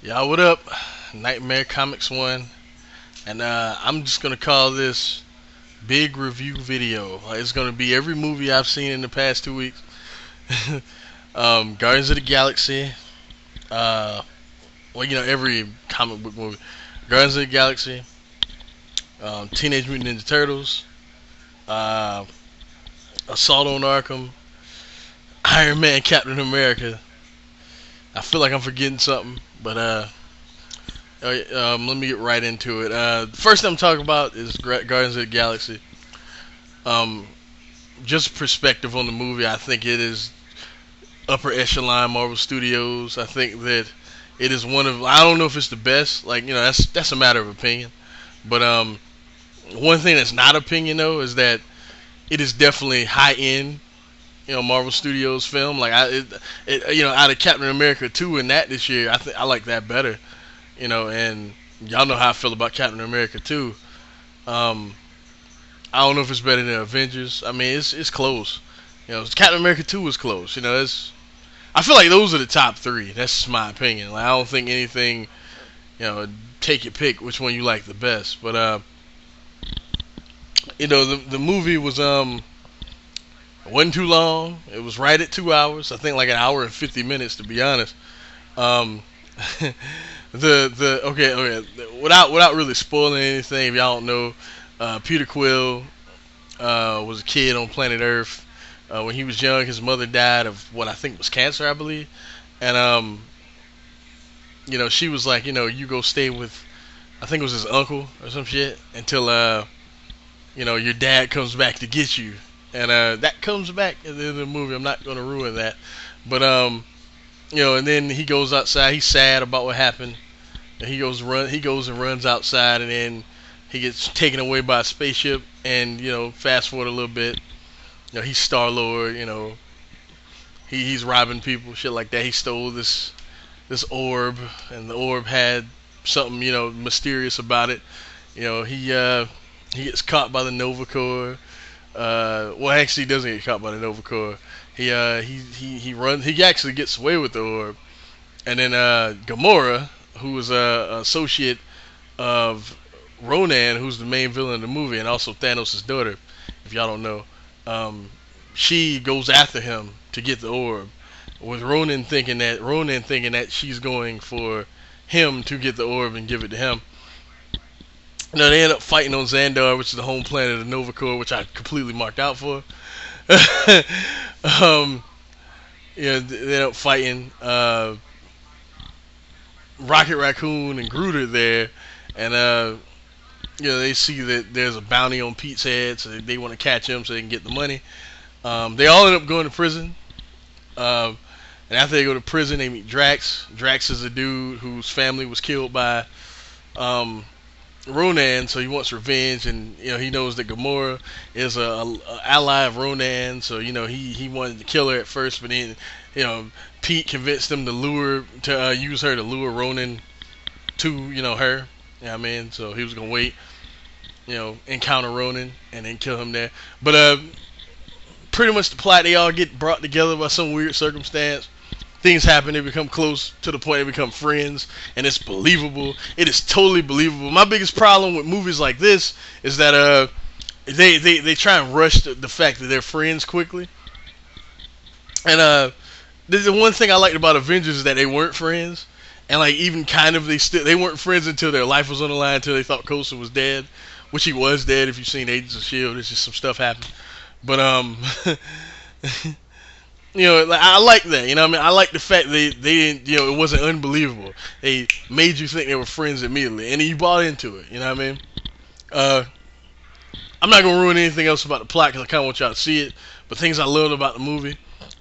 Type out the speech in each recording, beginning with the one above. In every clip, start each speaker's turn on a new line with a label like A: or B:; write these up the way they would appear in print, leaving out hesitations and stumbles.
A: Y'all, what up? Nightmare Comics 1. And I'm just going to call this big review video. It's going to be every movie I've seen in the past 2 weeks. Guardians of the Galaxy. Uh, every comic book movie. Guardians of the Galaxy. Teenage Mutant Ninja Turtles. Uh, Assault on Arkham. Iron Man, Captain America. I feel like I'm forgetting something, but let me get right into it. First thing I'm talking about is Guardians of the Galaxy. Um, just perspective on the movie. I think it is upper echelon Marvel Studios. I think that it is one of. I don't know if it's the best. That's a matter of opinion. But one thing that's not opinion though is that it is definitely high end. Marvel Studios film. Out of Captain America 2 and that this year, I like that better. And y'all know how I feel about Captain America 2. Um, I don't know if it's better than Avengers. I mean, it's close. Captain America 2 was close. I feel like those are the top three. That's my opinion. Like, I don't think anything. Take your pick which one you like the best. But the movie was it wasn't too long. It was right at 2 hours. I think like an hour and 50 minutes to be honest. Um, okay. Without really spoiling anything, if y'all don't know, Peter Quill was a kid on planet Earth. When he was young, his mother died of what I think was cancer, I believe. And she was like, you go stay with, I think it was his uncle or some shit until your dad comes back to get you. And that comes back at the end of the movie. I'm not gonna ruin that, but and then he goes outside. He's sad about what happened. And he goes and runs outside, and then he gets taken away by a spaceship. And fast forward a little bit. He's Star Lord. He's robbing people, shit like that. He stole this orb, and the orb had something mysterious about it. He gets caught by the Nova Corps. Well, actually, he doesn't get caught by the Nova Corps. He runs. He actually gets away with the orb, and then Gamora, who is a associate of Ronan, who's the main villain of the movie, and also Thanos' daughter. If y'all don't know, she goes after him to get the orb, with Ronan thinking that she's going for him to get the orb and give it to him. They end up fighting on Xandar, which is the home planet of Nova Corps, which I completely marked out for. They end up fighting. Rocket Raccoon and Groot are there, and they see that there's a bounty on Pete's head, so they want to catch him so they can get the money. They all end up going to prison. And after they go to prison, they meet Drax. Drax is a dude whose family was killed by Ronan, so he wants revenge, and he knows that Gamora is a ally of Ronan, so he wanted to kill her at first, but then Pete convinced him to use her to lure Ronan to her. What I mean? So he was gonna wait, encounter Ronan and then kill him there. But pretty much the plot, they all get brought together by some weird circumstance. Things happen, they become close to the point they become friends, and it's believable. It is totally believable. My biggest problem with movies like this is that they try and rush the fact that they're friends quickly. And the one thing I liked about Avengers is that they weren't friends, and like even kind of they weren't friends until their life was on the line, until they thought Coulson was dead, which he was dead. If you've seen Agents of Shield, it's just some stuff happened. But I like that. I like the fact they didn't. It wasn't unbelievable. They made you think they were friends immediately, and you bought into it. You know what I mean? I'm not gonna ruin anything else about the plot because I kind of want y'all to see it. But things I loved about the movie,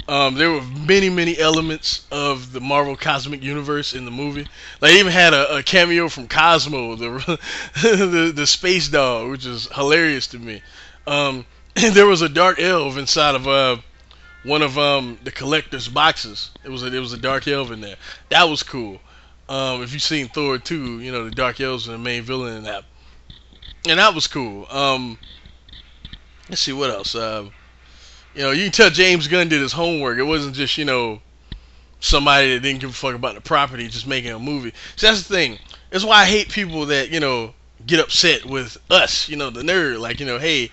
A: there were many elements of the Marvel Cosmic Universe in the movie. Like, they even had a cameo from Cosmo, the space dog, which is hilarious to me. And there was a dark elf inside of one of the collector's boxes. It was a dark elf in there. That was cool. If you've seen Thor 2, the dark elves are the main villain in that, and that was cool. Let's see what else. You can tell James Gunn did his homework. It wasn't just somebody that didn't give a fuck about the property just making a movie. So that's the thing. That's why I hate people that, get upset with us, the nerd. Like, hey,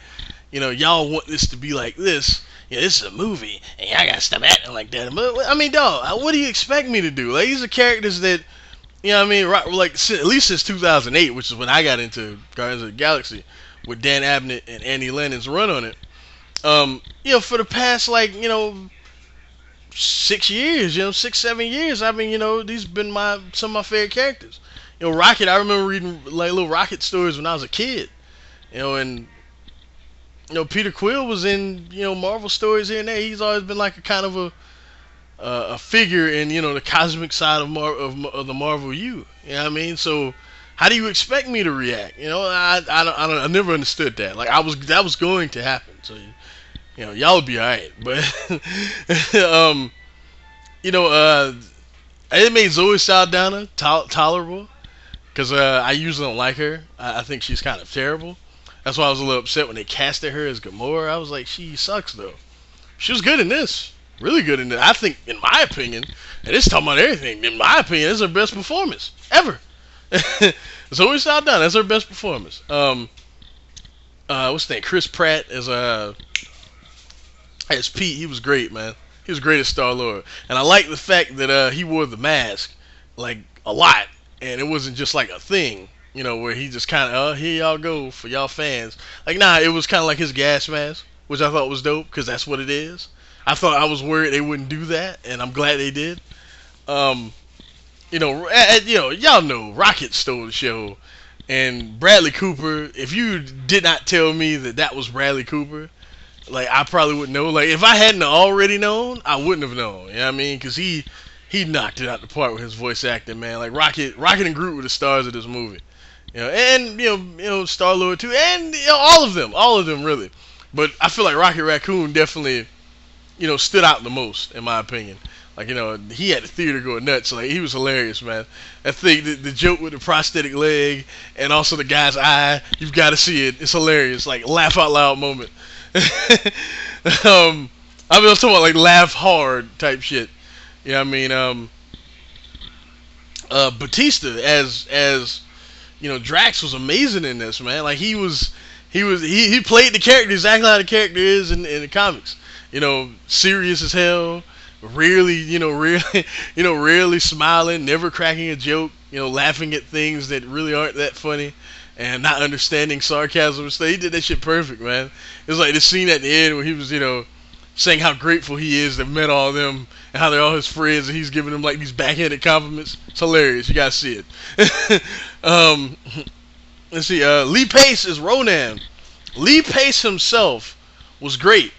A: y'all want this to be like this. This is a movie, and y'all gotta stop acting like that. But, I mean, dog, what do you expect me to do? Like, these are characters that, like, at least since 2008, which is when I got into Guardians of the Galaxy, with Dan Abnett and Andy Lannon's run on it. For the past, 6 years, 6, 7 years, I mean, these been some of my favorite characters. Rocket, I remember reading like little Rocket stories when I was a kid. And Peter Quill was in Marvel stories here and there. He's always been like a kind of a figure in the cosmic side of the Marvel U. You know what I mean? So how do you expect me to react? I never understood that. Like that was going to happen. So y'all would be alright. But it made Zoe Saldana tolerable. Because I usually don't like her. I think she's kind of terrible. That's why I was a little upset when they casted her as Gamora. I was like, she sucks, though. She was good in this. Really good in this. I think, in my opinion, and it's talking about everything, in my opinion, it's her best performance ever. Zoe Saldana, that's her best performance. What's his name? Chris Pratt as Pete. He was great, man. He was great as Star-Lord. And I like the fact that he wore the mask, like, a lot. And it wasn't just like a thing, where he just kind of, here y'all go for y'all fans. Like, nah, it was kind of like his gas mask, which I thought was dope, because that's what it is. I was worried they wouldn't do that, and I'm glad they did. Y'all know Rocket stole the show, and Bradley Cooper, if you did not tell me that was Bradley Cooper, like, I probably wouldn't know. Like, if I hadn't already known, I wouldn't have known, you know what I mean? Because he knocked it out the park with his voice acting, man. Like Rocket and Groot were the stars of this movie, and Star-Lord too, and all of them really. But I feel like Rocket Raccoon definitely, stood out the most in my opinion. Like he had the theater going nuts. Like he was hilarious, man. I think the joke with the prosthetic leg and also the guy's eye, you've got to see it. It's hilarious. Like laugh out loud moment. I'm talking about like laugh hard type shit. Yeah, I mean, Batista as Drax was amazing in this, man. Like he played the character exactly how the character is in the comics. Serious as hell, rarely rarely smiling, never cracking a joke. Laughing at things that really aren't that funny, and not understanding sarcasm and stuff. He did that shit perfect, man. It was like the scene at the end where he was saying how grateful he is to met all of them and how they're all his friends, and he's giving them like these backhanded compliments. It's hilarious. You gotta see it. Let's see. Lee Pace is Ronan. Lee Pace himself was great.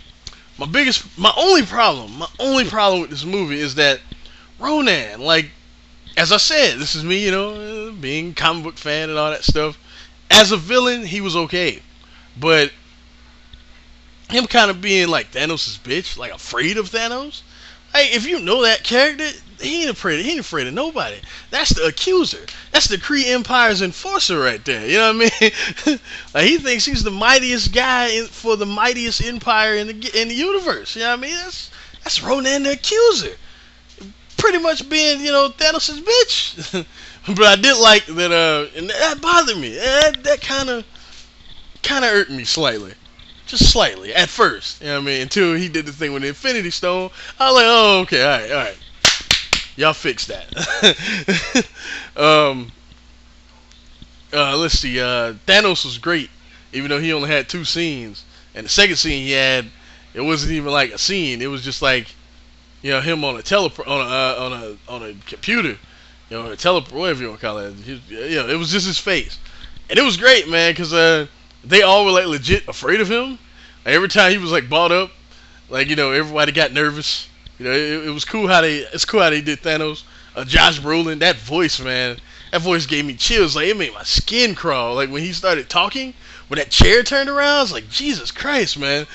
A: My only problem with this movie is that Ronan, like, as I said, this is me, being a comic book fan and all that stuff. As a villain, he was okay, but him kind of being like Thanos' bitch, like afraid of Thanos. Hey, if you know that character, he ain't afraid of nobody. That's the accuser. That's the Kree Empire's enforcer right there. You know what I mean? Like he thinks he's the mightiest guy for the mightiest empire in the universe. You know what I mean? That's Ronan the Accuser. Pretty much being, Thanos' bitch. But I did like that, and that bothered me. That kind of irked me slightly. Just slightly, at first. You know what I mean? Until he did the thing with the Infinity Stone. I was like, oh, okay, alright. Y'all fix that. Let's see. Thanos was great, even though he only had 2 scenes. And the second scene he had, it wasn't even like a scene. It was just like, him on a on a computer, a teleport, whatever you want to call it. It was just his face, and it was great, man, because they all were like legit afraid of him. Like, every time he was like brought up, like everybody got nervous. It was cool how they did Thanos. Josh Brolin, that voice, man, that voice gave me chills. Like it made my skin crawl. Like when he started talking, when that chair turned around, I was like, Jesus Christ, man.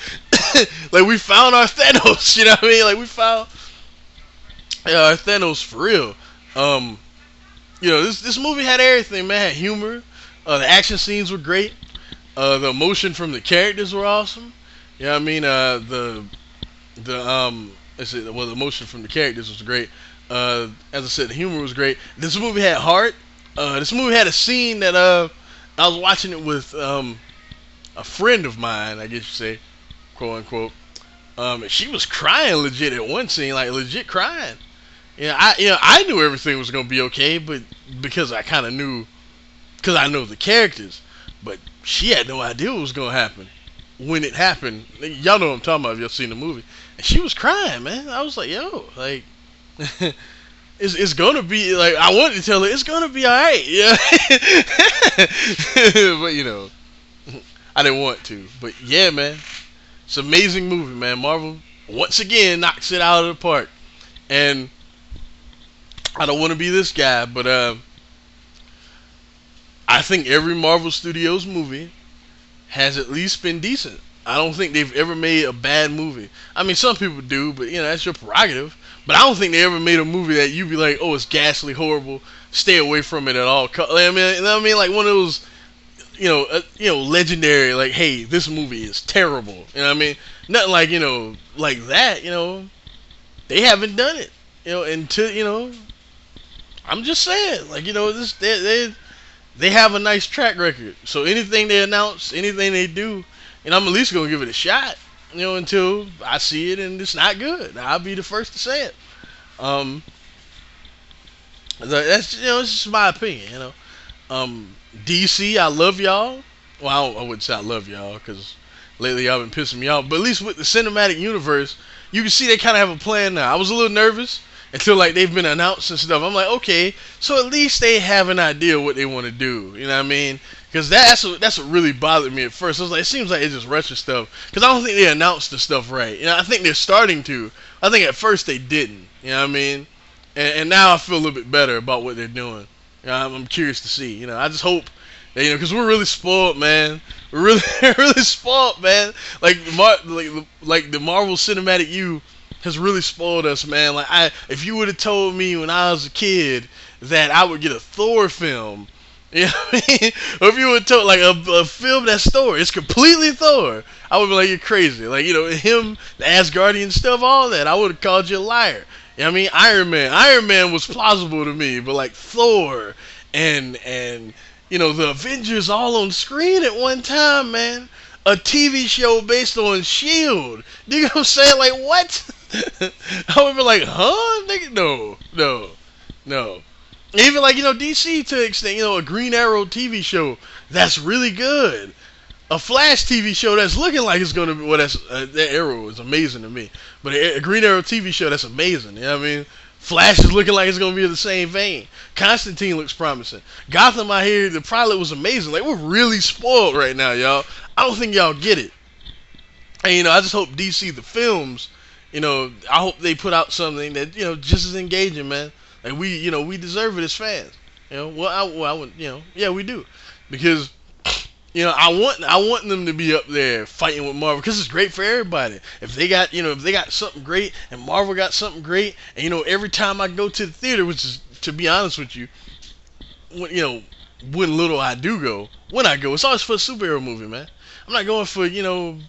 A: Like we found our Thanos. You know what I mean? Like we found our Thanos for real. This movie had everything, man. It had humor. The action scenes were great. The emotion from the characters were awesome. You know what I mean? The emotion from the characters was great. As I said, the humor was great. This movie had heart. This movie had a scene that I was watching it with a friend of mine, I guess you say, quote unquote. And she was crying legit at one scene, like legit crying. I knew everything was gonna be okay, but because I kind of knew, because I know the characters, but she had no idea what was gonna happen when it happened. Y'all know what I'm talking about if y'all seen the movie. And she was crying, man. I was like, yo, like, it's gonna be like, I wanted to tell her it's gonna be all right, yeah. But I didn't want to. But yeah, man, it's an amazing movie, man. Marvel once again knocks it out of the park. And I don't want to be this guy, but I think every Marvel Studios movie has at least been decent. I don't think they've ever made a bad movie. I mean, some people do, but that's your prerogative. But I don't think they ever made a movie that you'd be like, oh, it's ghastly, horrible. Stay away from it at all. I mean, you know what I mean? Like one of those, legendary. Like, hey, this movie is terrible. You know what I mean? Nothing like like that. They haven't done it. Until I'm just saying, like this they have a nice track record. So anything they announce, anything they do, I'm at least gonna give it a shot. Until I see it and it's not good. I'll be the first to say it. That's it's just my opinion. DC, I love y'all. Well, I wouldn't say I love y'all because lately y'all been pissing me off. But at least with the cinematic universe, you can see they kind of have a plan now. I was a little nervous until like they've been announced and stuff. I'm like, okay, so at least they have an idea what they want to do. You know what I mean? Because that's what really bothered me at first. I was like, it seems like it's just rushing stuff. Because I don't think they announced the stuff right. I think they're starting to. I think at first they didn't. You know what I mean? And now I feel a little bit better about what they're doing. I'm curious to see. I just hope that, because we're really spoiled, man. We're really really spoiled, man. Like the Marvel Cinematic U has really spoiled us, man. Like if you would have told me when I was a kid that I would get a Thor film. You know what I mean? Or if you would told like a film that's Thor, it's completely Thor, I would be like, you're crazy. Like, him, the Asgardian stuff, all that, I would have called you a liar. You know what I mean? Iron Man was plausible to me, but like Thor and the Avengers all on screen at one time, man. A TV show based on Shield. You know what I'm saying? Like, what? I would be like, huh? Nigga, no. Even like DC to an extent, a Green Arrow TV show that's really good, a Flash TV show that's looking like it's gonna be. Well, that Arrow is amazing to me, but a Green Arrow TV show that's amazing. You know what I mean? Flash is looking like it's gonna be in the same vein. Constantine looks promising. Gotham, I hear the pilot was amazing. Like, we're really spoiled right now, y'all. I don't think y'all get it. And I just hope DC the films, I hope they put out something that just as engaging, man. Like we deserve it as fans. I would, yeah, we do, because I want them to be up there fighting with Marvel because it's great for everybody. If they got something great and Marvel got something great, and every time I go to the theater, which is, to be honest with you, when little I do go, when I go, it's always for a superhero movie, man. I'm not going for these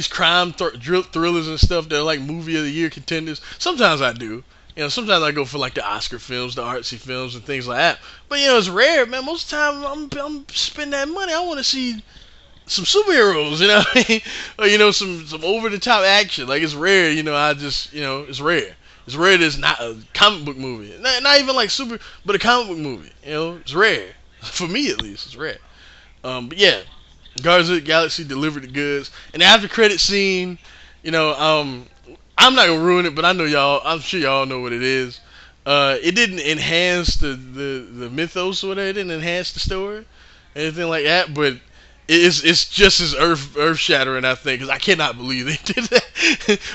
A: crime thrillers and stuff that are like movie of the year contenders. Sometimes I do. Sometimes I go for like the Oscar films, the artsy films, and things like that. But it's rare, man. Most of the time, I'm spending that money. I want to see some superheroes, what I mean? Or some over the top action. Like, it's rare, it's rare. It's rare that it's not a comic book movie. Not even like but a comic book movie. It's rare. For me, at least, it's rare. But yeah, Guardians of the Galaxy delivered the goods. And the after credit scene, I'm not gonna ruin it, but I know y'all. I'm sure y'all know what it is. It didn't enhance the mythos or whatever. It didn't enhance the story, anything like that. But it's just as earth shattering, I think, because I cannot believe they did that.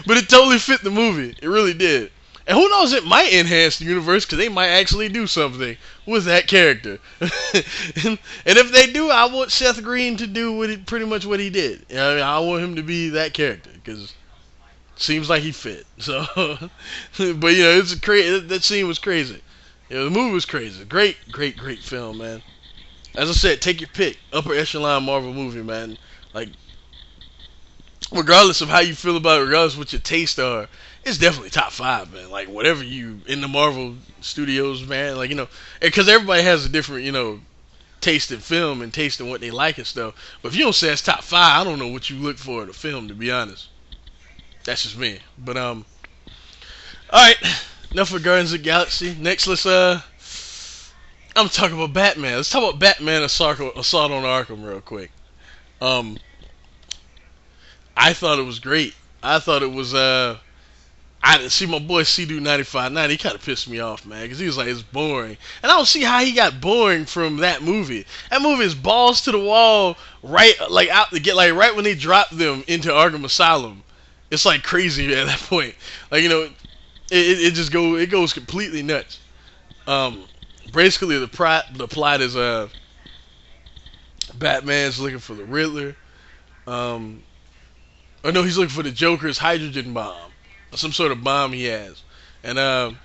A: But it totally fit the movie. It really did. And who knows? It might enhance the universe because they might actually do something with that character. And if they do, I want Seth Green to do pretty much what he did. I want him to be that character because. Seems like he fit. So, but it's crazy. That scene was crazy. The movie was crazy. Great film, man. As I said, take your pick. Upper echelon Marvel movie, man. Like, regardless of how you feel about it, regardless of what your tastes are, it's definitely top five, man. Like whatever you in the Marvel Studios, man. Like because everybody has a different taste in film and taste in what they like and stuff. But if you don't say it's top five, I don't know what you look for in a film. To be honest, that's just me. But all right, enough for Guardians of the Galaxy. Next, I'm talking about Batman. Let's talk about Batman Assault on Arkham real quick. Um, I thought it was great. I thought it was I didn't see my boy C-Dude 95.9. He kind of pissed me off, man, because he was like, it's boring. And I don't see how he got boring from that movie. That movie is balls to the wall, right, like out to get, like right when they drop them into Arkham Asylum. It's like crazy at that point. Like it goes completely nuts. Basically the plot is Batman's looking for the Riddler. Or no, he's looking for the Joker's hydrogen bomb. Or some sort of bomb he has. And,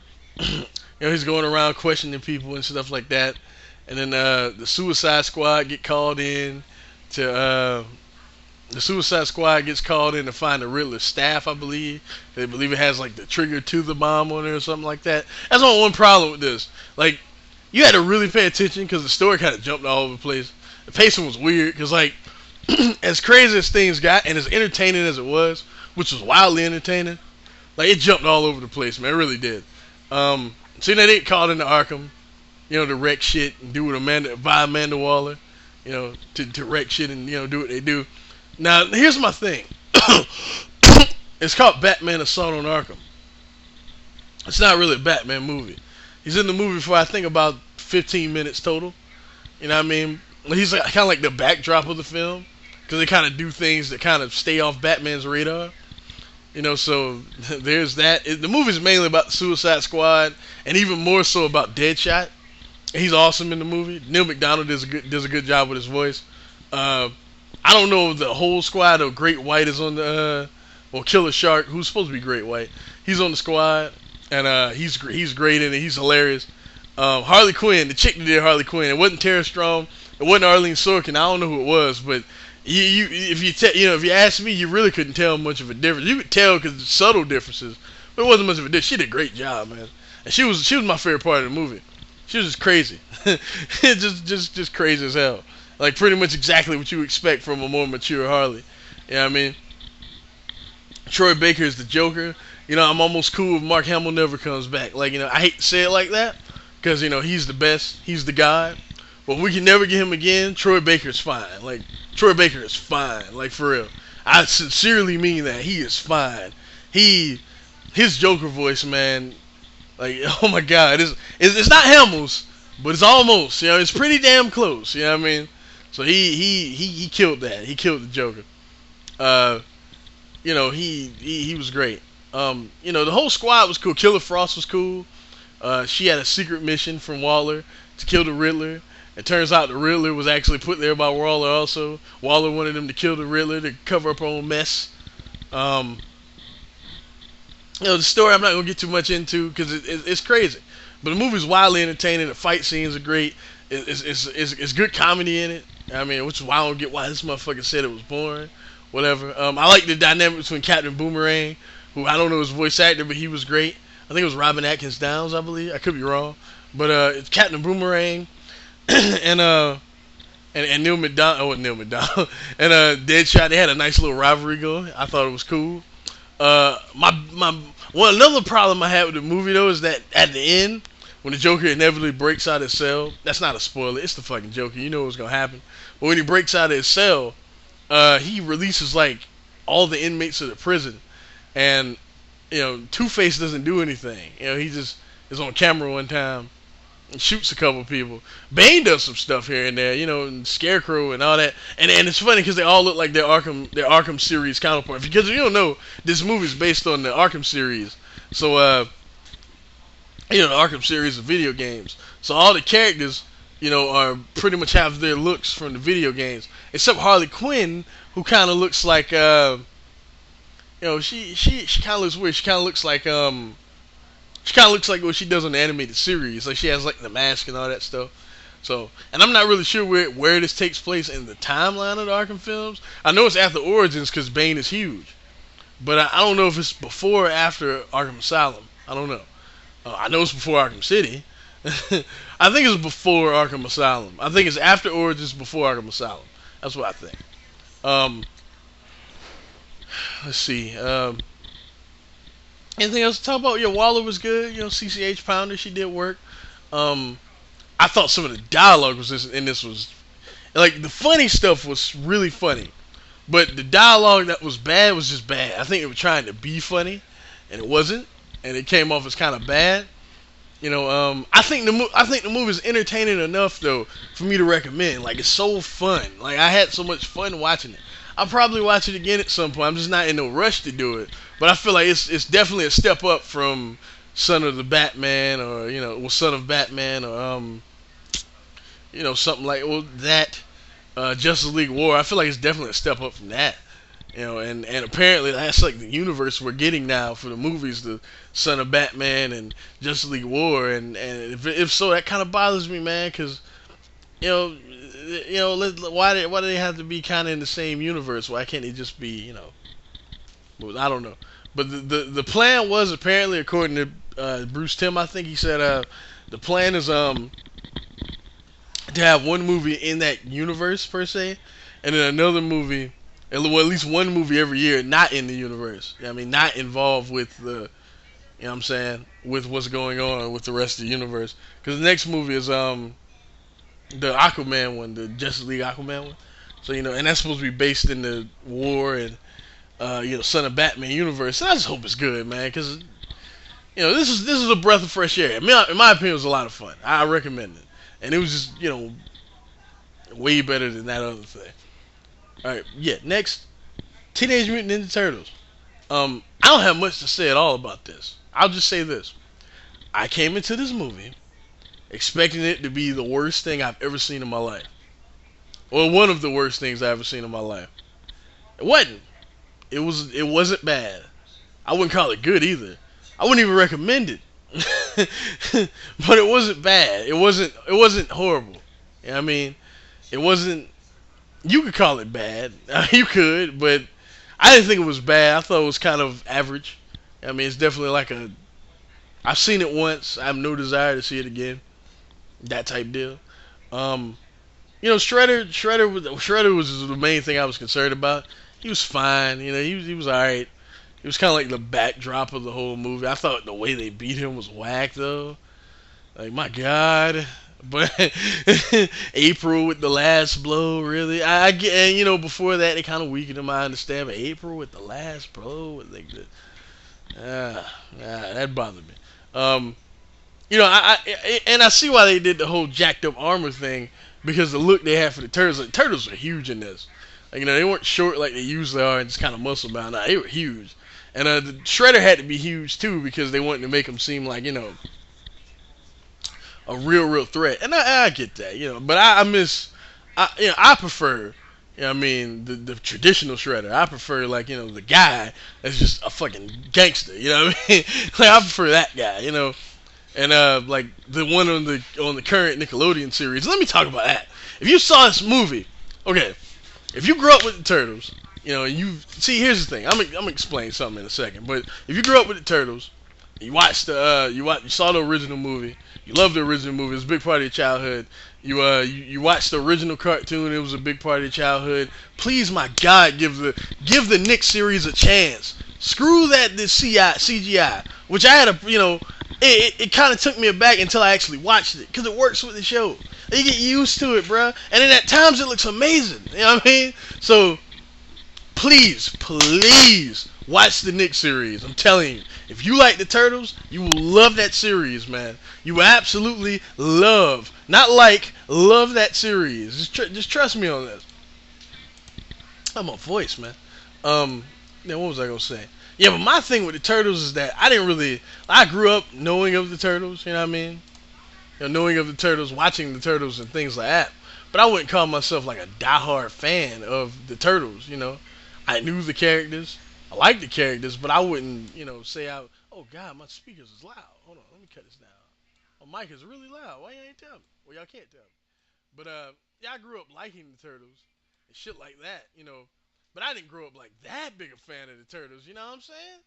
A: he's going around questioning people and stuff like that. And then the Suicide Squad get called in to... the Suicide Squad gets called in to find the Riddler's staff, I believe. They believe it has, like, the trigger to the bomb on it or something like that. That's only one problem with this. Like, you had to really pay attention because the story kind of jumped all over the place. The pacing was weird because, like, as crazy as things got and as entertaining as it was, which was wildly entertaining, like it jumped all over the place, man. It really did. So they get called into Arkham, to wreck shit and do what Amanda Waller, to wreck shit and do what they do. Now here's my thing. It's called Batman Assault on Arkham. It's not really a Batman movie. He's in the movie for I think about 15 minutes total. You know what I mean? He's kind of like the backdrop of the film. Because they kind of do things that kind of stay off Batman's radar. So there's that. The movie's mainly about the Suicide Squad, and even more so about Deadshot. He's awesome in the movie. Neil McDonough does a good job with his voice. I don't know if the whole squad, though. Great White is on the... Killer Shark, who's supposed to be Great White. He's on the squad, and he's great in it. He's hilarious. Harley Quinn, the chick that did Harley Quinn, it wasn't Tara Strong. It wasn't Arlene Sorkin. I don't know who it was, but... if you ask me, you really couldn't tell much of a difference. You could tell because subtle differences, but it wasn't much of a difference. She did a great job, man, and she was my favorite part of the movie. She was just crazy, just crazy as hell. Like pretty much exactly what you expect from a more mature Harley. You know what I mean? Troy Baker is the Joker. I'm almost cool if Mark Hamill never comes back. Like I hate to say it like that because he's the best, he's the god. But we can never get him again. Troy Baker's fine. Like, Troy Baker is fine. Like, for real. I sincerely mean that. He is fine. His Joker voice, man, like, oh my God. It's not Hamill's, but it's almost. It's pretty damn close. You know what I mean? So he killed that. He killed the Joker. He was great. The whole squad was cool. Killer Frost was cool. She had a secret mission from Waller to kill the Riddler. It turns out the Riddler was actually put there by Waller also. Waller wanted him to kill the Riddler to cover up her own mess. The story I'm not going to get too much into because it's crazy. But the movie's wildly entertaining. The fight scenes are great. It's good comedy in it. I mean, which is why I don't get why this motherfucker said it was boring. Whatever. I like the dynamic between Captain Boomerang, who I don't know his voice actor, but he was great. I think it was Robin Atkins Downs, I believe. I could be wrong. But it's Captain Boomerang. and Neil McDonough, and Deadshot. They had a nice little rivalry going. I thought it was cool. Another problem I had with the movie though is that at the end, when the Joker inevitably breaks out of his cell, that's not a spoiler. It's the fucking Joker. You know what's gonna happen. But when he breaks out of his cell, he releases like all the inmates of the prison, and Two-Face doesn't do anything. He just is on camera one time. And shoots a couple people. Bane does some stuff here and there, and Scarecrow and all that. And it's funny because they all look like their Arkham series counterpart. Because if you don't know, this movie is based on the Arkham series. So, the Arkham series of video games. So all the characters, are pretty much have their looks from the video games, except Harley Quinn, who kind of looks like, she kind of looks weird. She kind of looks like, She kind of looks like what she does on the animated series. Like she has like the mask and all that stuff. So, and I'm not really sure where this takes place in the timeline of the Arkham films. I know it's after Origins because Bane is huge. but I don't know if it's before or after Arkham Asylum. I don't know. I know it's before Arkham City. I think it's before Arkham Asylum. I think it's after Origins, before Arkham Asylum. That's what I think. Um, let's see. Anything else to talk about? Yeah, Waller was good. CCH Pounder, she did work. Um, I thought some of the dialogue was in this was like the funny stuff was really funny, but the dialogue that was bad was just bad. I think it was trying to be funny, and it wasn't, and it came off as kind of bad. I think the movie is entertaining enough though for me to recommend. Like it's so fun. Like I had so much fun watching it. I'll probably watch it again at some point. I'm just not in no rush to do it. But I feel like it's definitely a step up from Son of the Batman, or Son of Batman, or something like that. Justice League War. I feel like it's definitely a step up from that. And apparently that's like the universe we're getting now for the movies, the Son of Batman and Justice League War, and if so, that kind of bothers me, man, because you know, why do they have to be kind of in the same universe? Why can't they just be, well, I don't know. But the plan was apparently, according to Bruce Timm, I think he said the plan is to have one movie in that universe per se, and then another movie, well, at least one movie every year not in the universe. I mean, not involved with what I'm saying, with what's going on with the rest of the universe. Because the next movie is the Aquaman one, the Justice League Aquaman one. So and that's supposed to be based in the War and Son of Batman universe. And I just hope it's good, man, because this is a breath of fresh air. In my opinion, it was a lot of fun. I recommend it, and it was just way better than that other thing. All right, yeah. Next, Teenage Mutant Ninja Turtles. I don't have much to say at all about this. I'll just say this: I came into this movie expecting it to be the worst thing I've ever seen in my life, or one of the worst things I've ever seen in my life. It wasn't. It wasn't bad. I wouldn't call it good either. I wouldn't even recommend it. But it wasn't bad. It wasn't horrible. I mean, it wasn't. You could call it bad. You could, but I didn't think it was bad. I thought it was kind of average. I mean, it's definitely like a. I've seen it once. I have no desire to see it again. That type deal. Um, Shredder was the main thing I was concerned about. He was fine. He was all right. It was kind of like the backdrop of the whole movie. I thought the way they beat him was whack, though. Like, my God. But April with the last blow, really. I get, and before that, they kind of weakened him. I understand, but April with the last blow, like, that bothered me. Um, and I see why they did the whole jacked up armor thing, because the look they had for the turtles. Like, turtles were huge in this. Like, they weren't short like they usually are and just kind of muscle bound. Nah, they were huge. And the Shredder had to be huge too, because they wanted to make him seem like a real threat. And I get that, but I prefer, the traditional Shredder. I prefer, like, the guy that's just a fucking gangster. You know what I mean? Like, I prefer that guy. And like the one on the current Nickelodeon series. Let me talk about that. If you saw this movie, okay, if you grew up with the Turtles, you see. Here's the thing. I'm gonna explain something in a second. But if you grew up with the Turtles, you watched you saw the original movie. You loved the original movie. It was a big part of your childhood. You watched the original cartoon. It was a big part of your childhood. Please, my God, give the Nick series a chance. Screw the CGI, which I had it kind of took me aback until I actually watched it, because it works with the show. You get used to it, bruh. And then at times it looks amazing. You know what I mean? So please watch the Nick series. I'm telling you, if you like the Turtles, you will love that series, man. You will absolutely love that series. Just trust me on this. I'm on voice, man. What was I gonna say? Yeah, but my thing with the Turtles is that I grew up knowing of the Turtles. You know what I mean? Knowing of the Turtles, watching the Turtles and things like that. But I wouldn't call myself like a diehard fan of the Turtles. I knew the characters. I liked the characters, but I wouldn't, say oh God, my speakers is loud. Hold on, let me cut this down. My mic is really loud. Why you ain't tell me? Well, y'all can't tell me. But yeah, I grew up liking the Turtles and shit like that. But I didn't grow up like that big a fan of the Turtles. You know what I'm saying?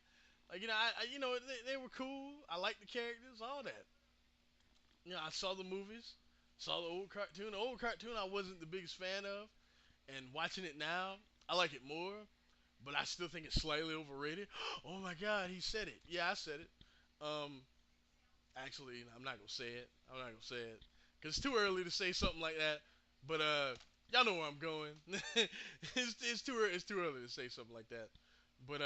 A: Like they were cool. I liked the characters, all that. I saw the movies, saw the old cartoon. The old cartoon I wasn't the biggest fan of, and watching it now, I like it more. But I still think it's slightly overrated. Oh my God, he said it. Yeah, I said it. Um, Actually, I'm not gonna say it. I'm not gonna say it because it's too early to say something like that. But y'all know where I'm going. It's too early to say something like that. But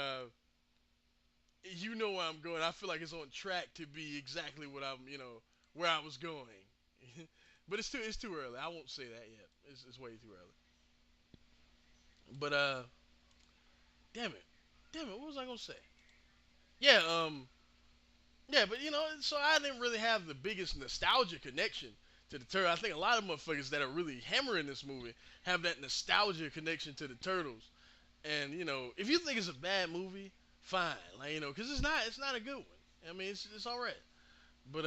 A: you know where I'm going. I feel like it's on track to be exactly what I'm, where I was going. But it's too early. I won't say that yet. It's way too early. But damn it, what was I gonna say? Yeah, yeah, but so I didn't really have the biggest nostalgia connection to the turtle. I think a lot of motherfuckers that are really hammering this movie have that nostalgia connection to the turtles. And if you think it's a bad movie, fine, like because it's not a good one. I mean, it's all right. But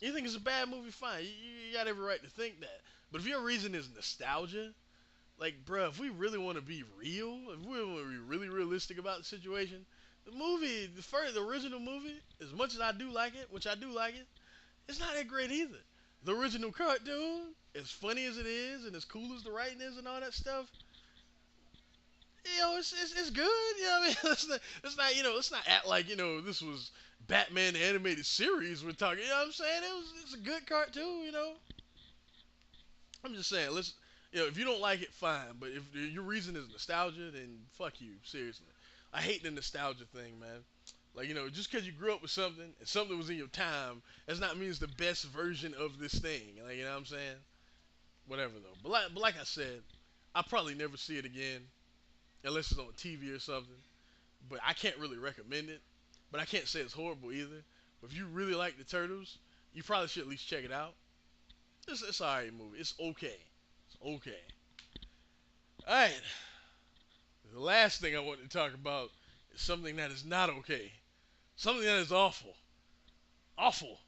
A: you think it's a bad movie, fine. You got every right to think that. But if your reason is nostalgia, like, bruh, if we really want to be real, if we want to be really realistic about the situation, the original movie, as much as I do like it, which I do like it, it's not that great either. The original cartoon, as funny as it is, and as cool as the writing is, and all that stuff, it's good. You know what I mean? Let's not act like this was Batman the animated series we're talking. You know what I'm saying? It's a good cartoon. I'm just saying, if you don't like it, fine. But if your reason is nostalgia, then fuck you. Seriously, I hate the nostalgia thing, man. Like, just because you grew up with something and something was in your time, does not mean it's the best version of this thing. Like, you know what I'm saying? Whatever though. But like I said, I'll probably never see it again unless it's on TV or something. But I can't really recommend it. But I can't say it's horrible either. But if you really like the Turtles, you probably should at least check it out. It's alright movie. It's okay. It's okay. Alright. The last thing I want to talk about is something that is not okay. Something that is awful. Awful.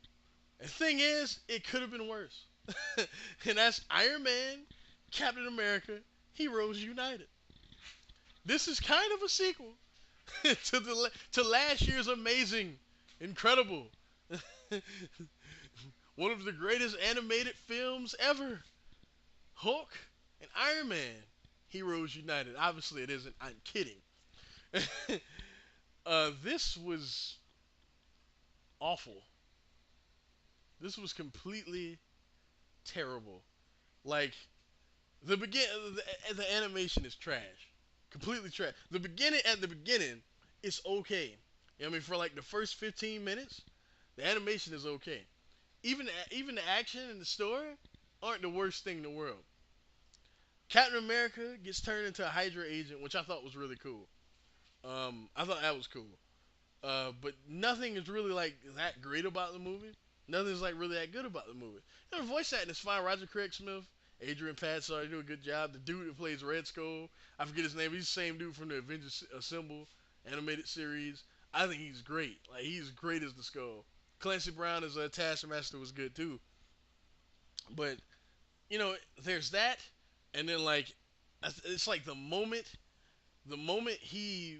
A: And the thing is, it could have been worse. And that's Iron Man, Captain America, Heroes United. This is kind of a sequel to last year's amazing, incredible, one of the greatest animated films ever, Hulk and Iron Man, Heroes United. Obviously, it isn't. I'm kidding. This was awful. This was completely terrible. Like the animation is trash, completely trash. At the beginning, it's okay. I mean, for like the first 15 minutes, the animation is okay. Even the action and the story aren't the worst thing in the world. Captain America gets turned into a Hydra agent, which I thought was really cool. I thought that was cool. But nothing is really like that great about the movie. Nothing's like really that good about the movie. The voice acting is fine. Roger Craig Smith, Adrian Padsar, they do a good job. The dude that plays Red Skull, I forget his name. He's the same dude from the Avengers Assemble animated series. I think he's great. Like, he's great as the Skull. Clancy Brown as a Taskmaster was good too. But there's that, and then like it's like the moment he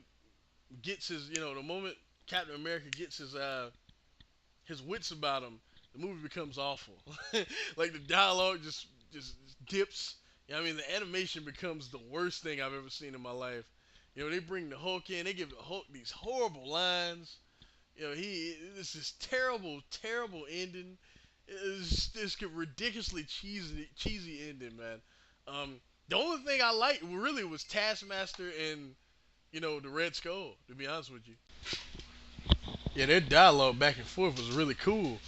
A: gets the moment Captain America gets his wits about him, the movie becomes awful. Like, the dialogue just dips. I mean, the animation becomes the worst thing I've ever seen in my life. They bring the Hulk in, they give the Hulk these horrible lines. This is terrible, terrible ending. It's this ridiculously cheesy ending, man. The only thing I liked really was Taskmaster and the Red Skull. To be honest with you, yeah, their dialogue back and forth was really cool.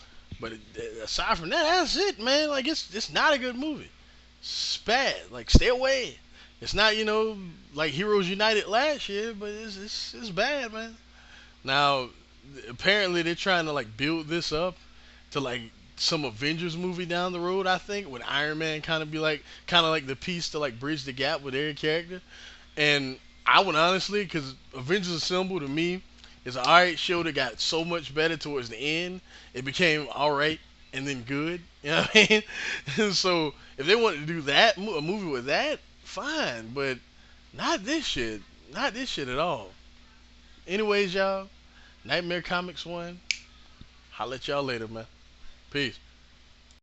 A: But aside from that, that's it, man. Like, it's not a good movie. It's bad. Like, stay away. It's not like Heroes United last year, but it's bad, man. Now, apparently they're trying to like build this up to like some Avengers movie down the road. I think with Iron Man kind of like the piece to like bridge the gap with their character. And I would honestly, because Avengers Assemble to me is an alright show that got so much better towards the end. It became alright and then good. You know what I mean? So if they wanted to do that, a movie with that, fine. But Not this shit. Not this shit at all. Anyways, y'all, Nightmare Comics 1. Holla at y'all later, man. Peace.